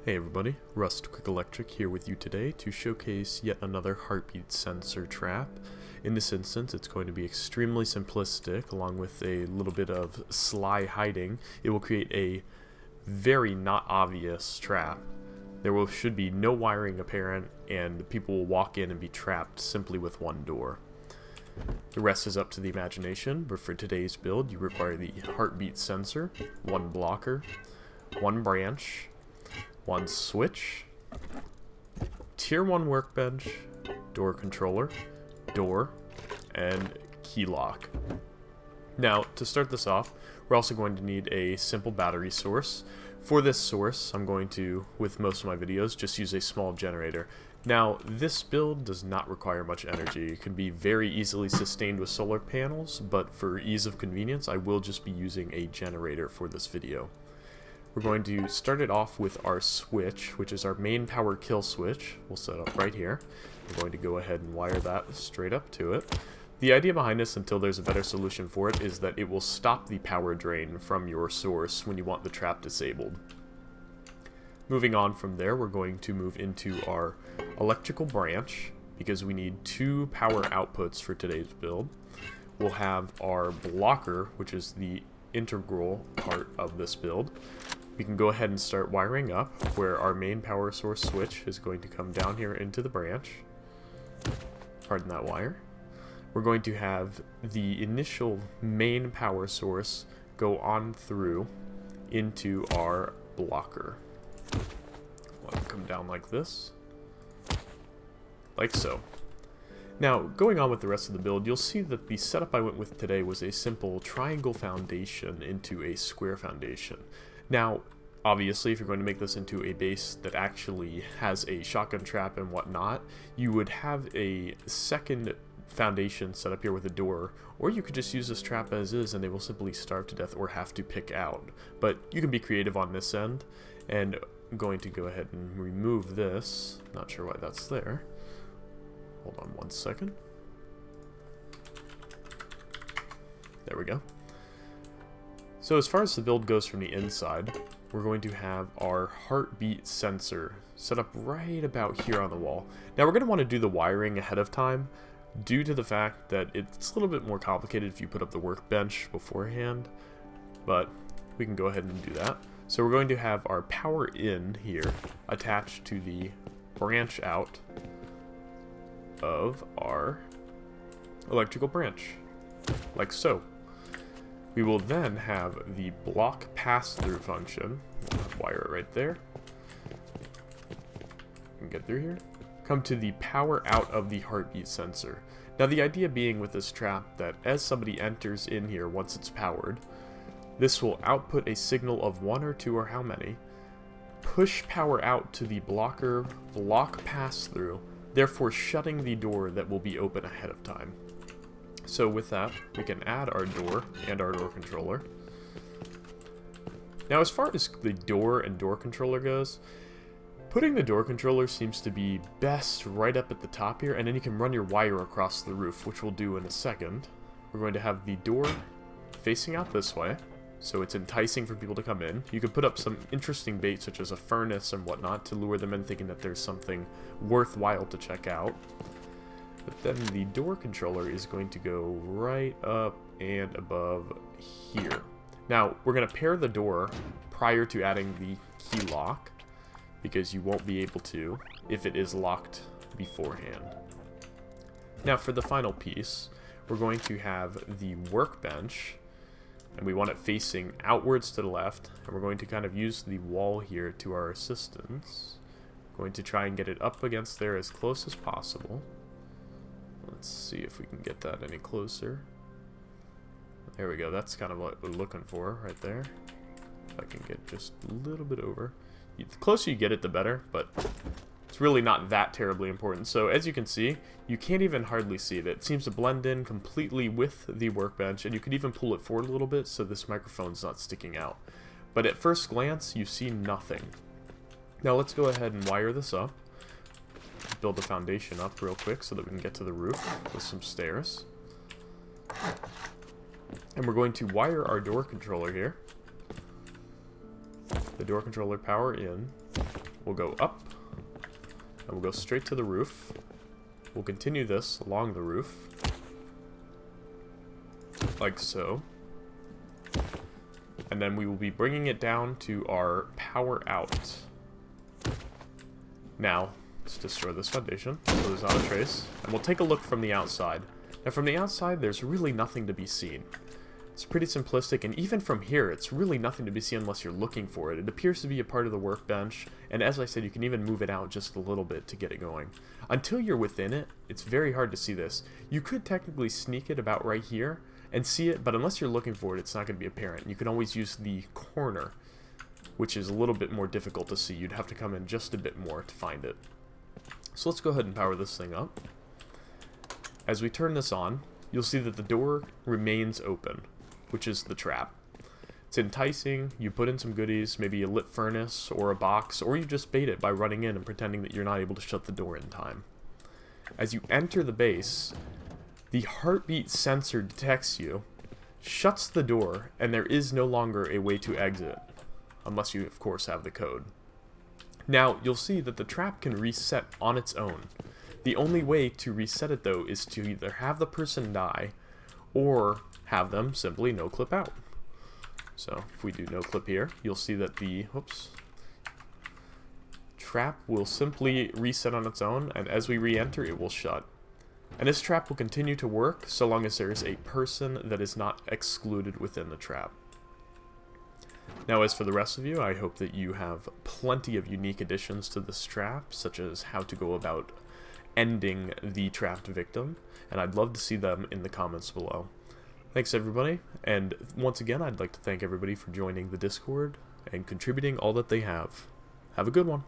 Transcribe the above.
Hey everybody, Rust Quick Electric here with you today to showcase yet another heartbeat sensor trap. In this instance, it's going to be extremely simplistic, along with a little bit of sly hiding. It will create a very not obvious trap. Should be no wiring apparent, and people will walk in and be trapped simply with one door. The rest is up to the imagination, but for today's build, you require the heartbeat sensor, one blocker, one branch, one switch, tier 1 workbench, door controller, door, and key lock. Now, to start this off, we're also going to need a simple battery source. For this source, I'm going to, with most of my videos, just use a small generator. Now, this build does not require much energy. It can be very easily sustained with solar panels, but for ease of convenience, I will just be using a generator for this video. We're going to start it off with our switch, which is our main power kill switch. We'll set up right here. We're going to go ahead and wire that straight up to it. The idea behind this, until there's a better solution for it, is that it will stop the power drain from your source when you want the trap disabled. Moving on from there, we're going to move into our electrical branch, because we need 2 power outputs for today's build. We'll have our blocker, which is the integral part of this build. We can go ahead and start wiring up, where our main power source switch is going to come down here into the branch. Pardon that wire. We're going to have the initial main power source go on through into our blocker. Let it come down like this. Like so. Now, going on with the rest of the build, you'll see that the setup I went with today was a simple triangle foundation into a square foundation. Now, obviously, if you're going to make this into a base that actually has a shotgun trap and whatnot, you would have a second foundation set up here with a door, or you could just use this trap as is and they will simply starve to death or have to pick out. But you can be creative on this end, and I'm going to go ahead and remove this. Not sure why that's there. Hold on one second. There we go. So as far as the build goes from the inside, we're going to have our heartbeat sensor set up right about here on the wall. Now we're going to want to do the wiring ahead of time, due to the fact that it's a little bit more complicated if you put up the workbench beforehand, but we can go ahead and do that. So we're going to have our power in here attached to the branch out of our electrical branch, like so. We will then have the block pass-through function. Wire it right there. And get through here. Come to the power out of the heartbeat sensor. Now the idea being with this trap that as somebody enters in here once it's powered, this will output a signal of 1 or 2 or how many, push power out to the blocker block pass-through, therefore shutting the door that will be open ahead of time. So with that, we can add our door and our door controller. Now as far as the door and door controller goes, putting the door controller seems to be best right up at the top here, and then you can run your wire across the roof, which we'll do in a second. We're going to have the door facing out this way, so it's enticing for people to come in. You can put up some interesting bait such as a furnace and whatnot to lure them in thinking that there's something worthwhile to check out. But then the door controller is going to go right up and above here. Now, we're going to pair the door prior to adding the key lock, because you won't be able to if it is locked beforehand. Now, for the final piece, we're going to have the workbench, and we want it facing outwards to the left, and we're going to kind of use the wall here to our assistance. Going to try and get it up against there as close as possible. Let's see if we can get that any closer. There we go, that's kind of what we're looking for right there. If I can get just a little bit over. The closer you get it, the better, but it's really not that terribly important. So as you can see, you can't even hardly see it. It seems to blend in completely with the workbench, and you could even pull it forward a little bit so this microphone's not sticking out. But at first glance, you see nothing. Now let's go ahead and wire this up. Build the foundation up real quick so that we can get to the roof with some stairs. And we're going to wire our door controller here. The door controller power in. we'll go up, and we'll go straight to the roof. We'll continue this along the roof, like so. And then we will be bringing it down to our power out. Now, let's destroy this foundation, so there's not a trace. And we'll take a look from the outside. Now from the outside, there's really nothing to be seen. It's pretty simplistic, and even from here, it's really nothing to be seen unless you're looking for it. It appears to be a part of the workbench, and as I said, you can even move it out just a little bit to get it going. Until you're within it, it's very hard to see this. You could technically sneak it about right here and see it, but unless you're looking for it, it's not going to be apparent. You can always use the corner, which is a little bit more difficult to see. You'd have to come in just a bit more to find it. So let's go ahead and power this thing up. As we turn this on, you'll see that the door remains open, which is the trap. It's enticing. You put in some goodies, maybe a lit furnace or a box, or you just bait it by running in and pretending that you're not able to shut the door in time. As you enter the base, the heartbeat sensor detects you, shuts the door, and there is no longer a way to exit, unless you, of course, have the code. Now, you'll see that the trap can reset on its own. The only way to reset it, though, is to either have the person die, or have them simply no-clip out. So, if we do no-clip here, you'll see that the, trap will simply reset on its own, and as we re-enter, it will shut. And this trap will continue to work so long as there is a person that is not excluded within the trap. Now, as for the rest of you, I hope that you have plenty of unique additions to this trap, such as how to go about ending the trapped victim, and I'd love to see them in the comments below. Thanks everybody, and once again I'd like to thank everybody for joining the Discord and contributing all that they have. Have a good one.